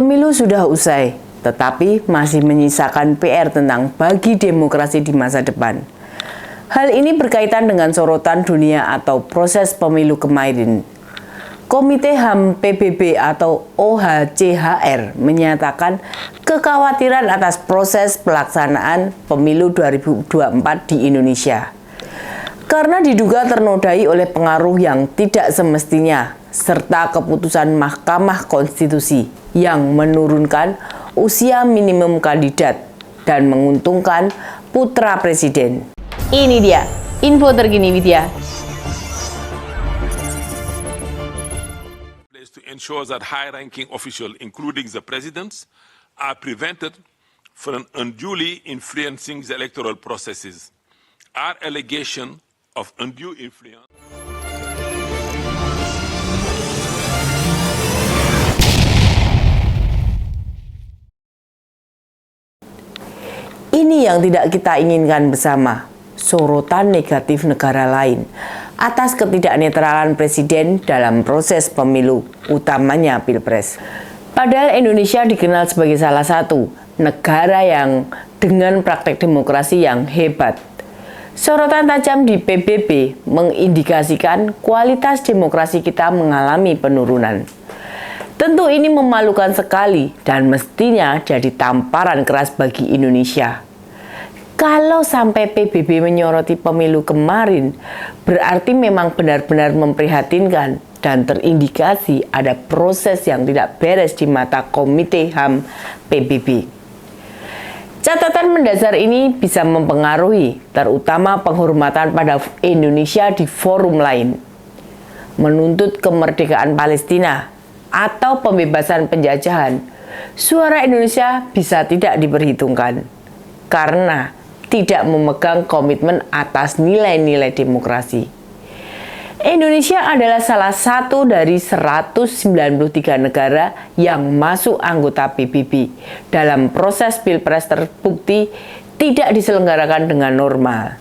Pemilu sudah usai, tetapi masih menyisakan PR tentang bagi demokrasi di masa depan. Hal ini berkaitan dengan sorotan dunia atau proses pemilu kemarin. Komite HAM PBB atau OHCHR menyatakan kekhawatiran atas proses pelaksanaan pemilu 2024 di Indonesia. Karena diduga ternodai oleh pengaruh yang tidak semestinya, serta keputusan Mahkamah Konstitusi yang menurunkan usia minimum kandidat dan menguntungkan putra presiden. Ini dia info terkini Widya. To ensure that high-ranking officials, including the presidents, are prevented from unduly influencing the electoral processes. Our allegation of undue influence. Ini yang tidak kita inginkan bersama, sorotan negatif negara lain atas ketidaknetralan presiden dalam proses pemilu, utamanya Pilpres. Padahal Indonesia dikenal sebagai salah satu negara yang dengan praktek demokrasi yang hebat. Sorotan tajam di PBB mengindikasikan kualitas demokrasi kita mengalami penurunan. Tentu ini memalukan sekali dan mestinya jadi tamparan keras bagi Indonesia. Kalau sampai PBB menyoroti pemilu kemarin, berarti memang benar-benar memprihatinkan dan terindikasi ada proses yang tidak beres di mata Komite HAM PBB. Catatan mendasar ini bisa mempengaruhi terutama penghormatan pada Indonesia di forum lain. Menuntut kemerdekaan Palestina atau pembebasan penjajahan, suara Indonesia bisa tidak diperhitungkan karena tidak memegang komitmen atas nilai-nilai demokrasi. Indonesia adalah salah satu dari 193 negara yang masuk anggota PBB dalam proses Pilpres terbukti tidak diselenggarakan dengan normal.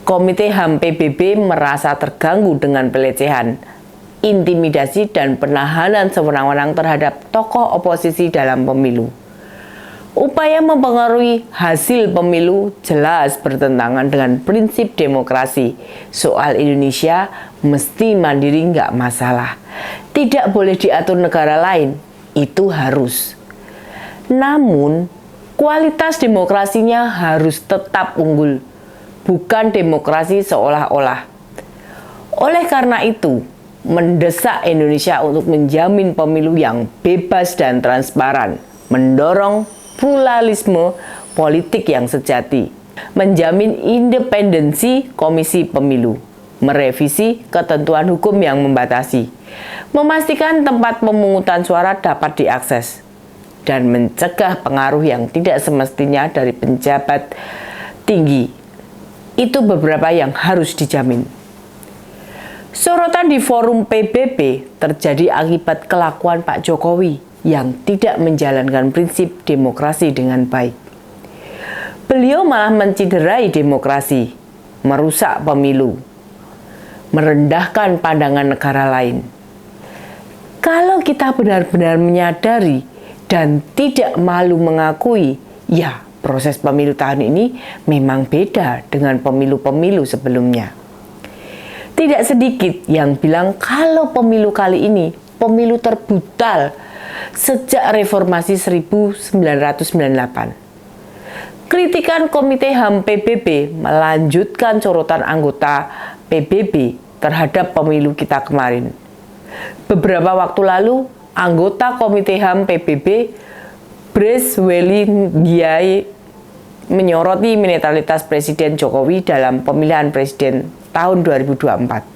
Komite HAM PBB merasa terganggu dengan pelecehan, intimidasi, dan penahanan sewenang-wenang terhadap tokoh oposisi dalam pemilu. Upaya mempengaruhi hasil pemilu jelas bertentangan dengan prinsip demokrasi. Soal Indonesia mesti mandiri nggak masalah. Tidak boleh diatur negara lain, itu harus. Namun, kualitas demokrasinya harus tetap unggul, bukan demokrasi seolah-olah. Oleh karena itu, mendesak Indonesia untuk menjamin pemilu yang bebas dan transparan, mendorong pluralisme politik yang sejati, menjamin independensi Komisi Pemilu, merevisi ketentuan hukum yang membatasi, memastikan tempat pemungutan suara dapat diakses, dan mencegah pengaruh yang tidak semestinya dari pejabat tinggi. Itu beberapa yang harus dijamin. Sorotan di forum PBB terjadi akibat kelakuan Pak Jokowi yang tidak menjalankan prinsip demokrasi dengan baik. Beliau malah menciderai demokrasi, merusak pemilu, merendahkan pandangan negara lain. Kalau kita benar-benar menyadari dan tidak malu mengakui, ya proses pemilu tahun ini memang beda dengan pemilu-pemilu sebelumnya. Tidak sedikit yang bilang kalau pemilu kali ini pemilu terbrutal sejak reformasi 1998. Kritikan Komite HAM PBB melanjutkan sorotan anggota PBB terhadap pemilu kita kemarin. Beberapa waktu lalu, anggota Komite HAM PBB Bres Welly Ngiai menyoroti netralitas Presiden Jokowi dalam pemilihan presiden tahun 2024.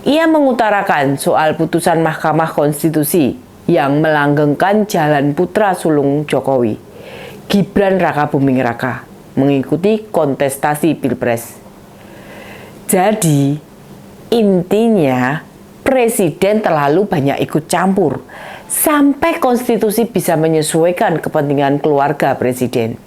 Ia mengutarakan soal putusan Mahkamah Konstitusi yang melanggengkan jalan putra sulung Jokowi, Gibran Rakabuming Raka, mengikuti kontestasi Pilpres. Jadi, intinya Presiden terlalu banyak ikut campur, sampai konstitusi bisa menyesuaikan kepentingan keluarga Presiden.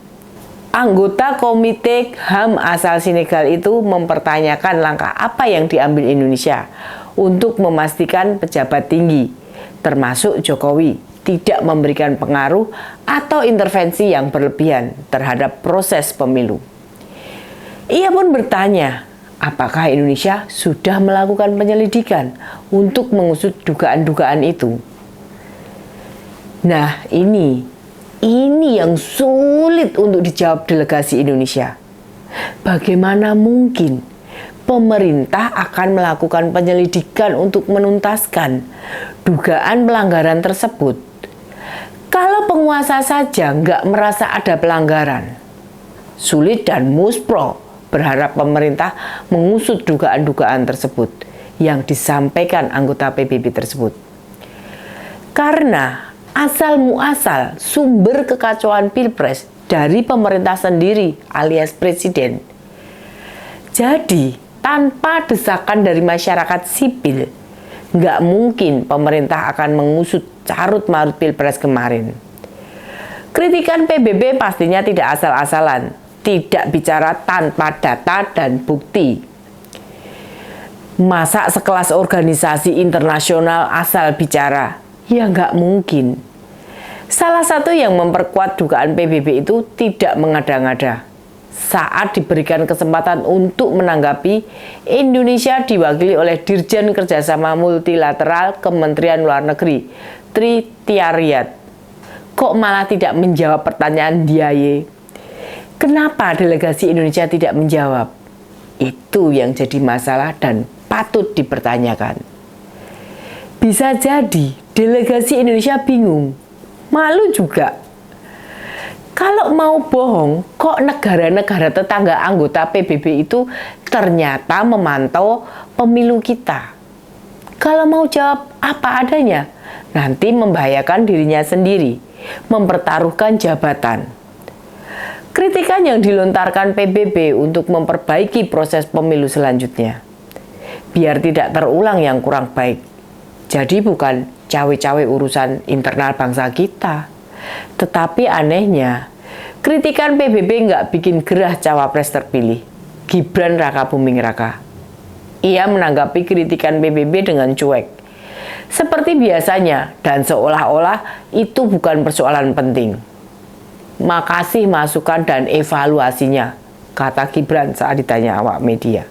Anggota Komite HAM asal Senegal itu mempertanyakan langkah apa yang diambil Indonesia untuk memastikan pejabat tinggi, termasuk Jokowi, tidak memberikan pengaruh atau intervensi yang berlebihan terhadap proses pemilu. Ia pun bertanya, apakah Indonesia sudah melakukan penyelidikan untuk mengusut dugaan-dugaan itu? Nah, ini yang sulit untuk dijawab delegasi Indonesia. Bagaimana mungkin pemerintah akan melakukan penyelidikan untuk menuntaskan dugaan pelanggaran tersebut kalau penguasa saja nggak merasa ada pelanggaran? Sulit dan muspro berharap pemerintah mengusut dugaan-dugaan tersebut yang disampaikan anggota PBB tersebut. Karena asal muasal sumber kekacauan Pilpres dari pemerintah sendiri alias presiden. Jadi, tanpa desakan dari masyarakat sipil, nggak mungkin pemerintah akan mengusut carut-marut Pilpres kemarin. Kritikan PBB pastinya tidak asal-asalan, tidak bicara tanpa data dan bukti. Masa sekelas organisasi internasional asal bicara? Ya nggak mungkin. Salah satu yang memperkuat dugaan PBB itu tidak mengada-ngada. Saat diberikan kesempatan untuk menanggapi, Indonesia diwakili oleh Dirjen Kerjasama Multilateral Kementerian Luar Negeri, Tri Tiaryat. Kok malah tidak menjawab pertanyaan Diaye? Kenapa delegasi Indonesia tidak menjawab? Itu yang jadi masalah dan patut dipertanyakan. Bisa jadi delegasi Indonesia bingung, malu juga. Kalau mau bohong, kok negara-negara tetangga anggota PBB itu ternyata memantau pemilu kita? Kalau mau jawab apa adanya, nanti membahayakan dirinya sendiri, mempertaruhkan jabatan. Kritikan yang dilontarkan PBB untuk memperbaiki proses pemilu selanjutnya, biar tidak terulang yang kurang baik. Jadi bukan cawe-cawe urusan internal bangsa kita. Tetapi anehnya, kritikan PBB nggak bikin gerah cawapres terpilih, Gibran Rakabuming Raka. Ia menanggapi kritikan PBB dengan cuek, seperti biasanya dan seolah-olah itu bukan persoalan penting. Makasih masukan dan evaluasinya, kata Gibran saat ditanya awak media.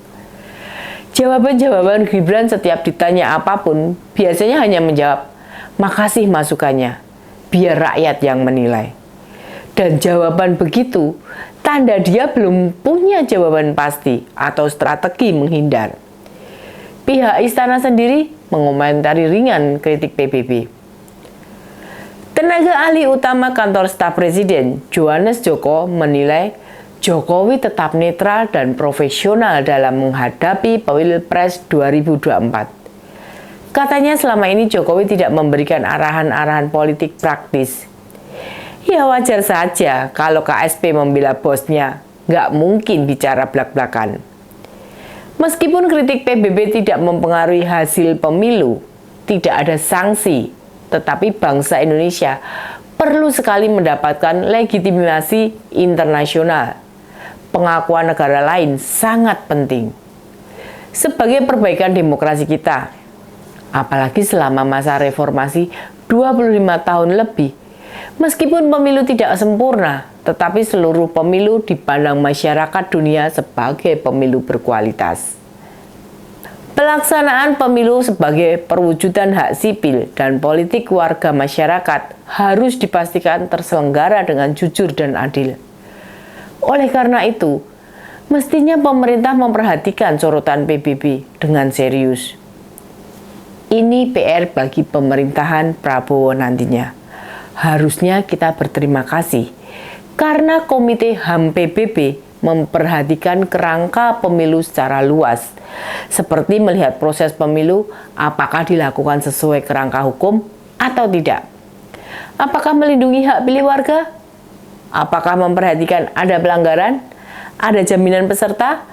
Jawaban-jawaban Gibran setiap ditanya apapun biasanya hanya menjawab, makasih masukannya, biar rakyat yang menilai. Dan jawaban begitu, tanda dia belum punya jawaban pasti atau strategi menghindar. Pihak istana sendiri mengomentari ringan kritik PBB. Tenaga ahli utama kantor staf presiden, Johannes Joko, menilai Jokowi tetap netral dan profesional dalam menghadapi Pilpres 2024. Katanya selama ini Jokowi tidak memberikan arahan-arahan politik praktis. Ya wajar saja kalau KSP membela bosnya, nggak mungkin bicara blak-blakan. Meskipun kritik PBB tidak mempengaruhi hasil pemilu, tidak ada sanksi, tetapi bangsa Indonesia perlu sekali mendapatkan legitimasi internasional. Pengakuan negara lain sangat penting sebagai perbaikan demokrasi kita. Apalagi selama masa reformasi 25 tahun lebih. Meskipun pemilu tidak sempurna, tetapi seluruh pemilu dipandang masyarakat dunia sebagai pemilu berkualitas. Pelaksanaan pemilu sebagai perwujudan hak sipil dan politik warga masyarakat harus dipastikan terselenggara dengan jujur dan adil. Oleh karena itu, mestinya pemerintah memperhatikan sorotan PBB dengan serius. Ini PR bagi pemerintahan Prabowo nantinya. Harusnya kita berterima kasih karena Komite HAM PBB memperhatikan kerangka pemilu secara luas, seperti melihat proses pemilu apakah dilakukan sesuai kerangka hukum atau tidak. Apakah melindungi hak pilih warga? Apakah memperhatikan ada pelanggaran, ada jaminan peserta,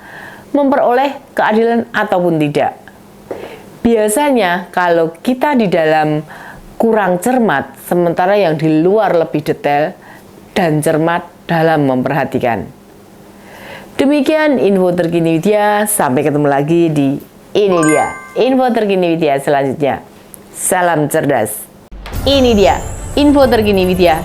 memperoleh keadilan ataupun tidak. Biasanya kalau kita di dalam kurang cermat, sementara yang di luar lebih detail dan cermat dalam memperhatikan. Demikian info terkini Widya, sampai ketemu lagi di ini dia info terkini Widya selanjutnya. Salam cerdas. Ini dia info terkini Widya